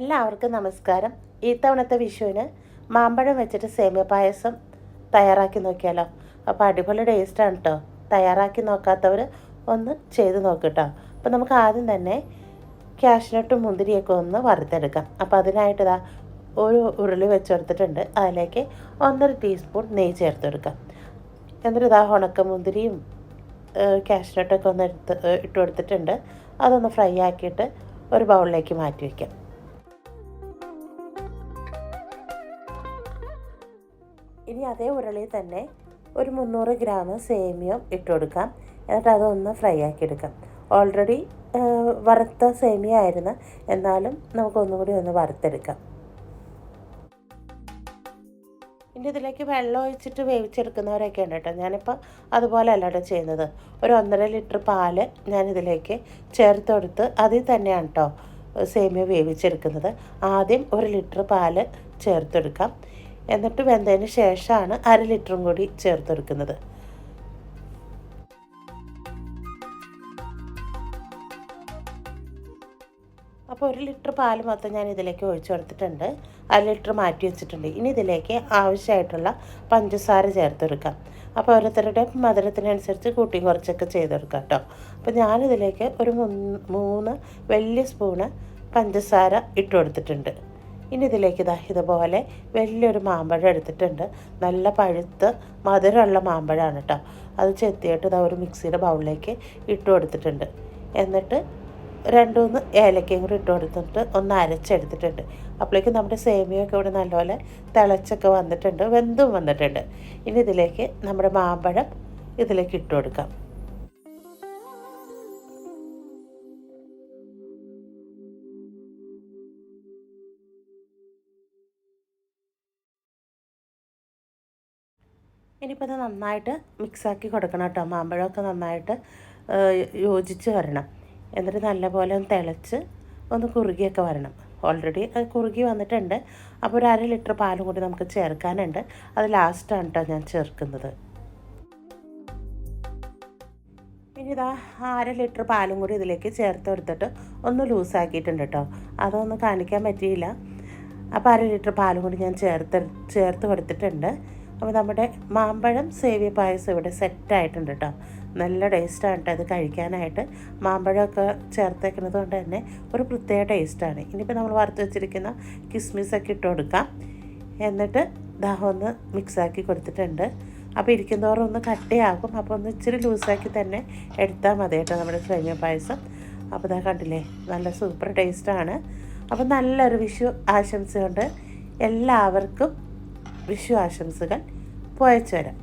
എല്ലാവർക്കും നമസ്കാരം. ഇത്തവണത്തെ വിഷുവിന് മാമ്പഴം വെച്ചിട്ട് സേമിയ പായസം തയ്യാറാക്കി നോക്കിയാലോ. അപ്പോൾ അടിപൊളി ടേസ്റ്റാണ് കേട്ടോ. തയ്യാറാക്കി നോക്കാത്തവർ ഒന്ന് ചെയ്ത് നോക്കിട്ടോ. അപ്പോൾ നമുക്ക് ആദ്യം തന്നെ കാഷ്നട്ടും മുന്തിരിയൊക്കെ ഒന്ന് വറുത്തെടുക്കാം. അപ്പോൾ അതിനായിട്ട് ഒരു ഉരുളി വെച്ചെടുത്തിട്ടുണ്ട്. അതിലേക്ക് 1.5 ടീസ്പൂൺ നെയ്യ് ചേർത്തെടുക്കാം. എന്നിട്ട് ഉണക്കമുന്തിരിയും കാഷ്നട്ടൊക്കെ ഒന്ന് ഇട്ട് കൊടുത്തിട്ടുണ്ട്. അതൊന്ന് ഫ്രൈ ആക്കിയിട്ട് ഒരു ബൗളിലേക്ക് മാറ്റി വയ്ക്കാം. ഇനി അതേ ഉരുളിയിൽ തന്നെ ഒരു 300 ഗ്രാം സേമിയം ഇട്ട് കൊടുക്കാം. എന്നിട്ട് അതൊന്ന് ഫ്രൈ ആക്കിയെടുക്കാം. ഓൾറെഡി വറുത്ത സേമിയ ആയിരുന്നു, എന്നാലും നമുക്കൊന്നും കൂടി ഒന്ന് വറുത്തെടുക്കാം. ഇനി ഇതിലേക്ക് വെള്ളം ഒഴിച്ചിട്ട് വേവിച്ചെടുക്കുന്നവരൊക്കെ ഉണ്ട് കേട്ടോ. ഞാനിപ്പോൾ അതുപോലെ അല്ല കേട്ടോ ചെയ്യുന്നത്. ഒരു 1.5 ലിറ്റർ പാല് ഞാനിതിലേക്ക് ചേർത്ത് കൊടുത്ത് അതിൽ തന്നെയാണ് കേട്ടോ സേമിയ വേവിച്ചെടുക്കുന്നത്. ആദ്യം 1 ലിറ്റർ പാല് ചേർത്തെടുക്കാം. എന്നിട്ട് വെന്തതിന് ശേഷമാണ് 1/2 ലിറ്ററും കൂടി ചേർത്തെടുക്കുന്നത്. അപ്പോൾ 1 ലിറ്റർ പാൽ മൊത്തം ഞാൻ ഇതിലേക്ക് ഒഴിച്ചു കൊടുത്തിട്ടുണ്ട്. 1/2 ലിറ്റർ മാറ്റി വെച്ചിട്ടുണ്ട്. ഇനി ഇതിലേക്ക് ആവശ്യമായിട്ടുള്ള പഞ്ചസാര ചേർത്തെടുക്കാം. അപ്പോൾ ഓരോരുത്തരുടെ മധുരത്തിനനുസരിച്ച് കൂട്ടി കുറച്ചൊക്കെ ചെയ്തെടുക്കാം കേട്ടോ. അപ്പോൾ ഞാനിതിലേക്ക് ഒരു 3 വലിയ സ്പൂണ് പഞ്ചസാര ഇട്ട് കൊടുത്തിട്ടുണ്ട്. ഇനി ഇതിലേക്ക് ഇതുപോലെ വലിയൊരു മാമ്പഴം എടുത്തിട്ടുണ്ട്. നല്ല പഴുത്ത് മധുരമുള്ള മാമ്പഴമാണ് കേട്ടോ. അത് ചെത്തിയിട്ട് ഒരു മിക്സിയുടെ ബൗളിലേക്ക് ഇട്ട് കൊടുത്തിട്ടുണ്ട്. എന്നിട്ട് 2-3 ഏലക്കയും കൂടി ഇട്ട് കൊടുത്തിട്ട് ഒന്ന് അരച്ചെടുത്തിട്ടുണ്ട്. അപ്പോഴേക്കും നമ്മുടെ സേമിയൊക്കെ ഇവിടെ നല്ലപോലെ തിളച്ചൊക്കെ വന്നിട്ടുണ്ട്, വെന്തും വന്നിട്ടുണ്ട്. ഇനി ഇതിലേക്ക് നമ്മുടെ മാമ്പഴം ഇതിലേക്ക് ഇട്ട് കൊടുക്കാം. ഇനിയിപ്പോൾ ഇത് നന്നായിട്ട് മിക്സാക്കി കൊടുക്കണം കേട്ടോ. മാമ്പഴമൊക്കെ നന്നായിട്ട് യോജിച്ച് വരണം. എന്നിട്ട് നല്ലപോലെ ഒന്ന് തിളച്ച് ഒന്ന് കുറുകിയൊക്കെ വരണം. ഓൾറെഡി അത് കുറുകി വന്നിട്ടുണ്ട്. അപ്പോൾ ഒരു 1/2 ലിറ്റർ പാലും കൂടി നമുക്ക് ചേർക്കാനുണ്ട്. അത് ലാസ്റ്റാണ് കേട്ടോ ഞാൻ ചേർക്കുന്നത്. ഇനി 1/2 ലിറ്റർ പാലും കൂടി ഇതിലേക്ക് ചേർത്ത് കൊടുത്തിട്ട് ഒന്ന് ലൂസാക്കിയിട്ടുണ്ട് കേട്ടോ. അതൊന്നും കാണിക്കാൻ പറ്റിയില്ല. അപ്പോൾ 1/2 ലിറ്റർ പാലും കൂടി ഞാൻ ചേർത്ത് കൊടുത്തിട്ടുണ്ട്. അപ്പോൾ നമ്മുടെ മാമ്പഴം സേമിയ പായസം ഇവിടെ സെറ്റായിട്ടുണ്ട് കേട്ടോ. നല്ല ടേസ്റ്റാണ് കേട്ടോ അത് കഴിക്കാനായിട്ട്. മാമ്പഴമൊക്കെ ചേർത്തേക്കുന്നത് കൊണ്ട് തന്നെ ഒരു പ്രത്യേക ടേസ്റ്റാണ്. ഇനിയിപ്പോൾ നമ്മൾ വറുത്ത് വെച്ചിരിക്കുന്ന കിസ്മിസൊക്കെ ഇട്ട് കൊടുക്കാം. എന്നിട്ട് ഒന്ന് മിക്സാക്കി കൊടുത്തിട്ടുണ്ട്. അപ്പോൾ ഇരിക്കുന്നതോറും ഒന്ന് കട്ടിയാകും. അപ്പോൾ ഒന്ന് ഇച്ചിരി ലൂസാക്കി തന്നെ എടുത്താൽ മതി കേട്ടോ നമ്മുടെ സേമിയ പായസം. അപ്പോൾ കണ്ടില്ലേ, നല്ല സൂപ്പർ ടേസ്റ്റാണ്. അപ്പോൾ നല്ലൊരു വിഷു ആശംസയുണ്ട് എല്ലാവർക്കും. വിഷു ആശംസകൾ. പോയച്ചു വരാം.